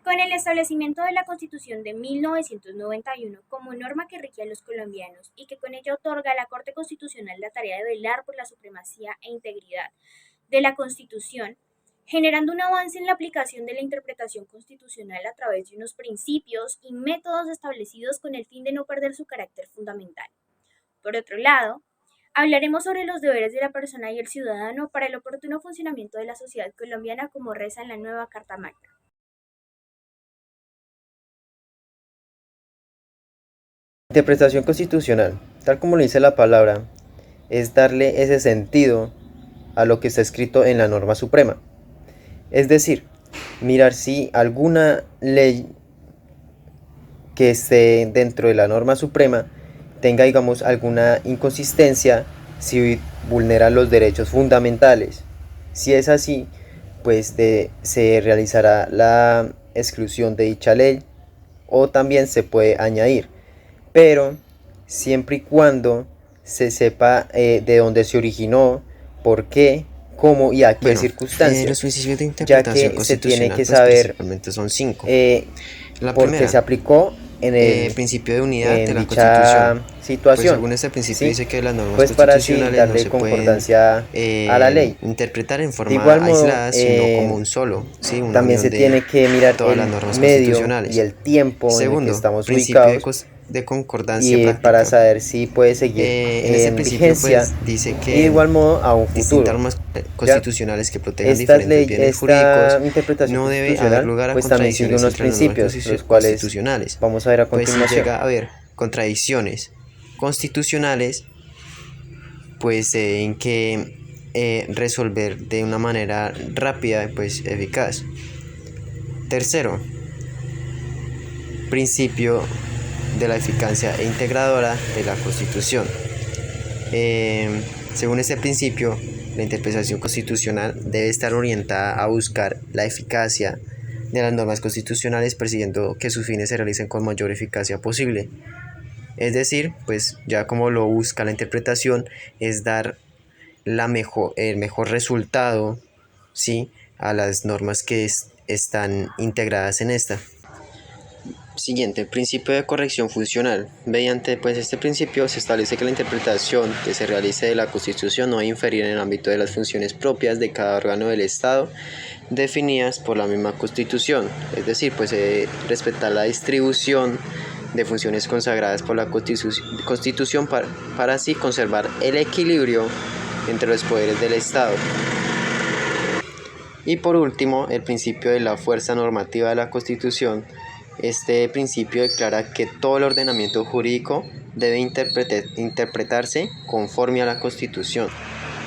Con el establecimiento de la Constitución de 1991 como norma que rige a los colombianos y que con ella otorga a la Corte Constitucional la tarea de velar por la supremacía e integridad de la Constitución, generando un avance en la aplicación de la interpretación constitucional a través de unos principios y métodos establecidos con el fin de no perder su carácter fundamental. Por otro lado, hablaremos sobre los deberes de la persona y el ciudadano para el oportuno funcionamiento de la sociedad colombiana como reza en la nueva Carta Magna. Interpretación constitucional, tal como lo dice la palabra, es darle ese sentido a lo que está escrito en la norma suprema. Es decir, mirar si alguna ley que esté dentro de la norma suprema tenga, digamos, alguna inconsistencia, si vulnera los derechos fundamentales. Si es así, pues se realizará la exclusión de dicha ley o también se puede añadir, pero siempre y cuando se sepa de dónde se originó, por qué, cómo y a qué Bueno, circunstancias, los principios de ya interpretación que se tiene constitucional que pues saber principalmente son 5. La por qué primera, se aplicó principio de unidad de en la Constitución. dicha Pues situación, según este principio ¿sí? dice que las normas Pues para así constitucionales no darle se pueden concordancia a la ley. interpretar en De forma igual modo, aislada, sino como un solo, ¿sí? Una también unión se de tiene que mirar todas las el normas medio y constitucionales. el tiempo en el que Segundo, estamos principio ubicados de concordancia y para práctica. saber si puede seguir En este en principio vigencia pues dice y de que igual modo a un distintas futuro. normas ¿Ya? constitucionales que protejan diferentes bienes Esta jurídicos, interpretación no debe haber constitucional lugar a pues también sigue contradicciones unos entre las normas principios, los cuales constitucionales. vamos a ver a Pues si continuación. llega a haber contradicciones constitucionales, pues en que resolver de una manera rápida pues eficaz. Tercero, principio de la eficacia e integradora de la Constitución. Según este principio, la interpretación constitucional debe estar orientada a buscar la eficacia de las normas constitucionales, persiguiendo que sus fines se realicen con mayor eficacia posible. Es decir, pues ya como lo busca la interpretación, es dar el mejor resultado, ¿sí?, a las normas que están integradas en esta. Siguiente, principio de corrección funcional. Mediante pues este principio se establece que la interpretación que se realice de la Constitución no debe inferir en el ámbito de las funciones propias de cada órgano del Estado definidas por la misma Constitución. Es decir, pues respetar la distribución de funciones consagradas por la Constitución para así conservar el equilibrio entre los poderes del Estado. Y por último, el principio de la fuerza normativa de la Constitución. Este principio declara que todo el ordenamiento jurídico debe interpretarse conforme a la Constitución,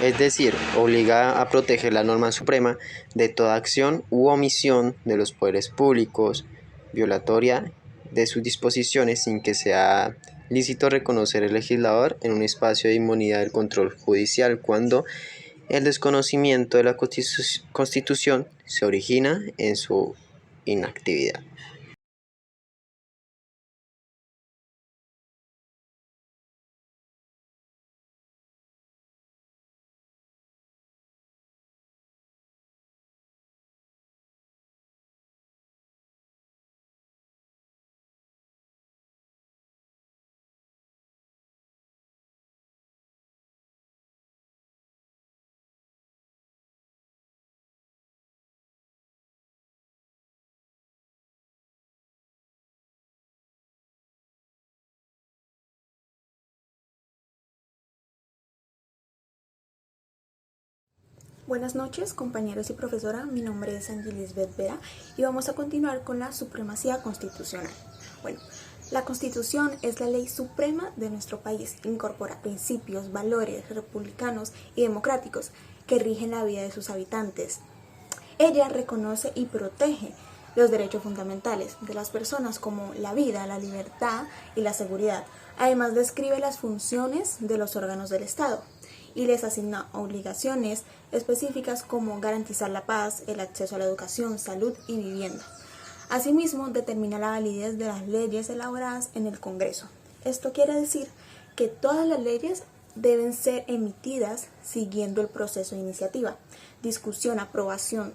es decir, obliga a proteger la norma suprema de toda acción u omisión de los poderes públicos, violatoria de sus disposiciones sin que sea lícito reconocer al legislador en un espacio de inmunidad del control judicial cuando el desconocimiento de la Constitución se origina en su inactividad. Buenas noches, compañeros y profesora. Mi nombre es Angelisbeth Vera y vamos a continuar con la supremacía constitucional. Bueno, la Constitución es la ley suprema de nuestro país. Incorpora principios, valores republicanos y democráticos que rigen la vida de sus habitantes. Ella reconoce y protege los derechos fundamentales de las personas como la vida, la libertad y la seguridad. Además, describe las funciones de los órganos del Estado y les asigna obligaciones específicas como garantizar la paz, el acceso a la educación, salud y vivienda. Asimismo, determina la validez de las leyes elaboradas en el Congreso. Esto quiere decir que todas las leyes deben ser emitidas siguiendo el proceso de iniciativa, discusión, aprobación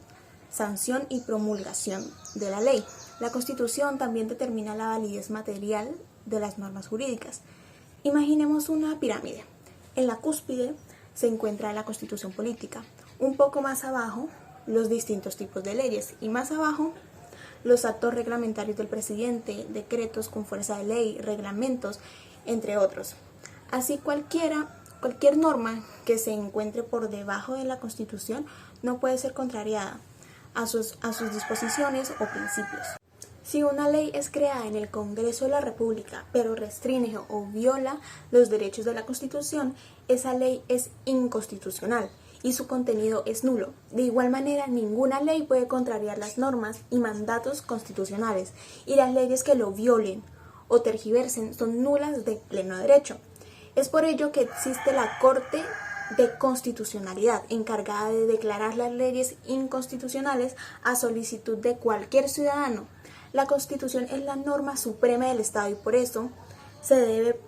sanción y promulgación de la ley. La Constitución también determina la validez material de las normas jurídicas. Imaginemos una pirámide. En la cúspide se encuentra la Constitución política. Un poco más abajo, los distintos tipos de leyes. Y más abajo, los actos reglamentarios del presidente, decretos con fuerza de ley, reglamentos, entre otros. Así cualquier norma que se encuentre por debajo de la Constitución no puede ser contrariada a sus disposiciones o principios. Si una ley es creada en el Congreso de la República, pero restringe o viola los derechos de la Constitución, esa ley es inconstitucional y su contenido es nulo. De igual manera, ninguna ley puede contrariar las normas y mandatos constitucionales, y las leyes que lo violen o tergiversen son nulas de pleno derecho. Es por ello que existe la Corte de Constitucionalidad, encargada de declarar las leyes inconstitucionales a solicitud de cualquier ciudadano. La Constitución es la norma suprema del Estado y por eso se debe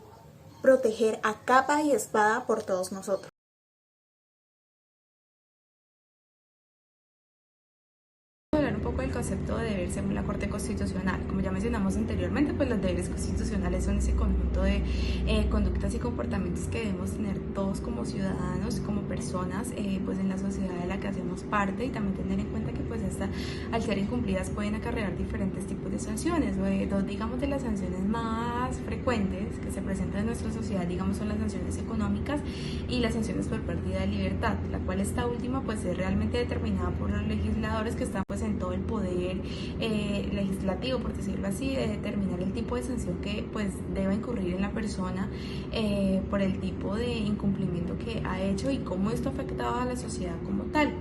proteger a capa y espada por todos nosotros. Hablar un poco del concepto de deber según la Corte Constitucional. Como ya mencionamos anteriormente, pues los deberes constitucionales son ese conjunto de conductas y comportamientos que debemos tener todos como ciudadanos, como personas, pues en la sociedad de la que hacemos parte, y también tener en cuenta que pues al ser incumplidas pueden acarrear diferentes tipos de sanciones. Dos, digamos, de las sanciones más frecuentes que se presentan en nuestra sociedad, digamos, son las sanciones económicas y las sanciones por pérdida de libertad, la cual esta última pues es realmente determinada por los legisladores que están pues en todo el poder legislativo, por decirlo así, de determinar el tipo de sanción que pues deba incurrir en la persona por el tipo de incumplimiento que ha hecho y cómo esto ha afectado a la sociedad como tal.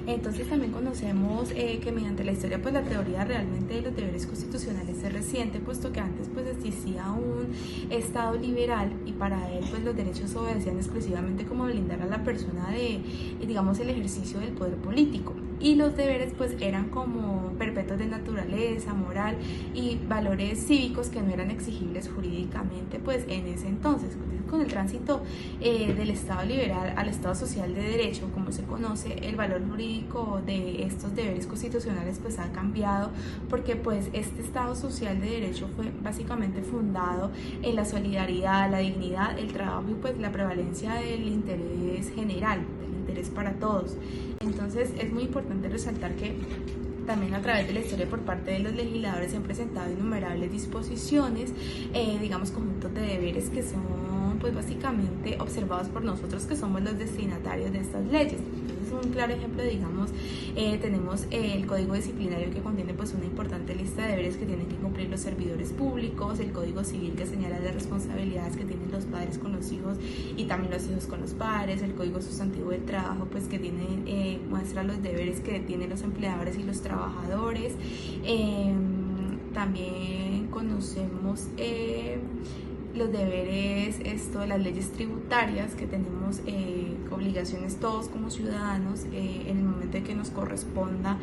Entonces también conocemos que mediante la historia pues la teoría realmente de los deberes constitucionales es reciente, puesto que antes pues existía un Estado liberal y para él pues los derechos obedecían exclusivamente como blindar a la persona de, digamos, el ejercicio del poder político, y los deberes pues eran como perpetuos de naturaleza, moral y valores cívicos que no eran exigibles jurídicamente pues en ese entonces. Con el tránsito del Estado liberal al Estado social de derecho, como se conoce, el valor jurídico de estos deberes constitucionales pues ha cambiado, porque pues este Estado social de derecho fue básicamente fundado en la solidaridad, la dignidad, el trabajo y pues la prevalencia del interés general, del interés para todos. Entonces es muy importante resaltar que también a través de la historia por parte de los legisladores se han presentado innumerables disposiciones, digamos, conjuntos de deberes que son pues básicamente observados por nosotros que somos los destinatarios de estas leyes. Entonces un claro ejemplo, digamos, tenemos el Código Disciplinario, que contiene pues una importante lista de deberes que tienen que cumplir los servidores públicos, el Código Civil, que señala las responsabilidades que tienen los padres con los hijos y también los hijos con los padres, el Código Sustantivo del Trabajo pues que tiene, muestra los deberes que tienen los empleadores y los trabajadores. También conocemos los deberes, las leyes tributarias, que tenemos obligaciones todos como ciudadanos en el momento de que nos corresponda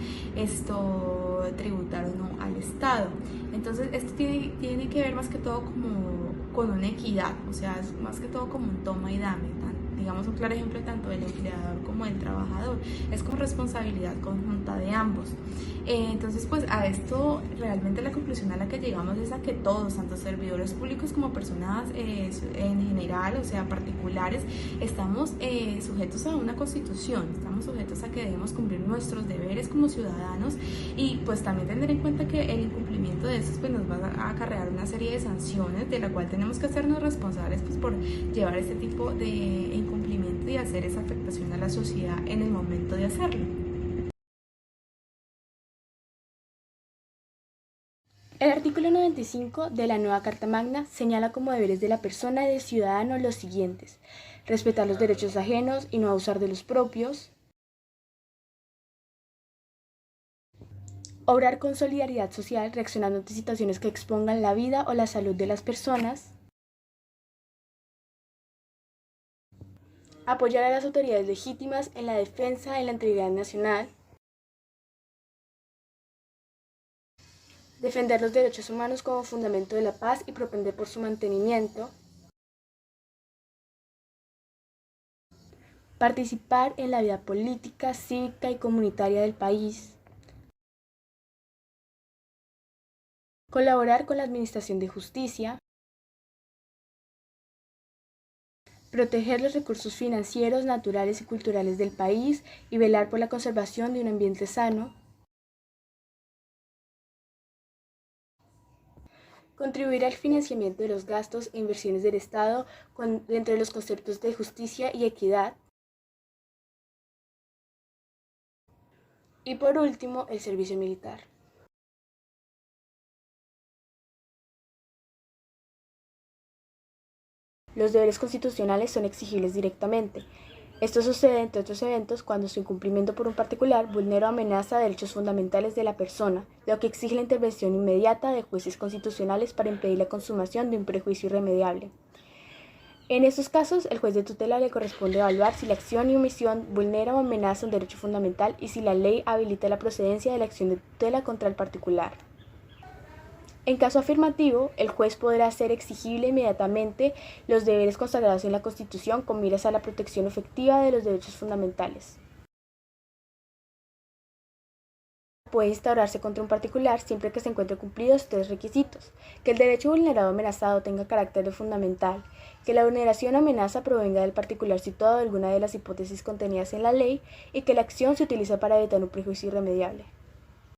tributar o no al Estado. Entonces esto tiene que ver más que todo como con una equidad, o sea, es más que todo como un toma y dame, digamos, un claro ejemplo tanto del empleador como del trabajador, es con responsabilidad conjunta de ambos. Entonces pues a esto realmente la conclusión a la que llegamos es a que todos, tanto servidores públicos como personas en general, o sea particulares, estamos sujetos a una constitución, estamos sujetos a que debemos cumplir nuestros deberes como ciudadanos, y pues también tener en cuenta que el incumplimiento de estos pues nos va a acarrear una serie de sanciones, de la cual tenemos que hacernos responsables pues por llevar este tipo de incumplimiento y hacer esa afectación a la sociedad en el momento de hacerlo. El artículo 95 de la nueva Carta Magna señala como deberes de la persona y del ciudadano los siguientes: respetar los derechos ajenos y no abusar de los propios, obrar con solidaridad social reaccionando ante situaciones que expongan la vida o la salud de las personas, apoyar a las autoridades legítimas en la defensa de la integridad nacional, defender los derechos humanos como fundamento de la paz y propender por su mantenimiento, participar en la vida política, cívica y comunitaria del país, colaborar con la administración de justicia, proteger los recursos financieros, naturales y culturales del país y velar por la conservación de un ambiente sano, contribuir al financiamiento de los gastos e inversiones del Estado dentro de los conceptos de justicia y equidad, y por último, el servicio militar. Los deberes constitucionales son exigibles directamente. Esto sucede, entre otros eventos, cuando su incumplimiento por un particular vulnera o amenaza derechos fundamentales de la persona, lo que exige la intervención inmediata de jueces constitucionales para impedir la consumación de un prejuicio irremediable. En estos casos, el juez de tutela le corresponde evaluar si la acción y omisión vulnera o amenaza un derecho fundamental y si la ley habilita la procedencia de la acción de tutela contra el particular. En caso afirmativo, el juez podrá hacer exigible inmediatamente los deberes consagrados en la Constitución con miras a la protección efectiva de los derechos fundamentales. Puede instaurarse contra un particular siempre que se encuentren cumplidos 3 requisitos: que el derecho vulnerado o amenazado tenga carácter de fundamental, que la vulneración o amenaza provenga del particular situado de alguna de las hipótesis contenidas en la ley y que la acción se utilice para evitar un prejuicio irremediable.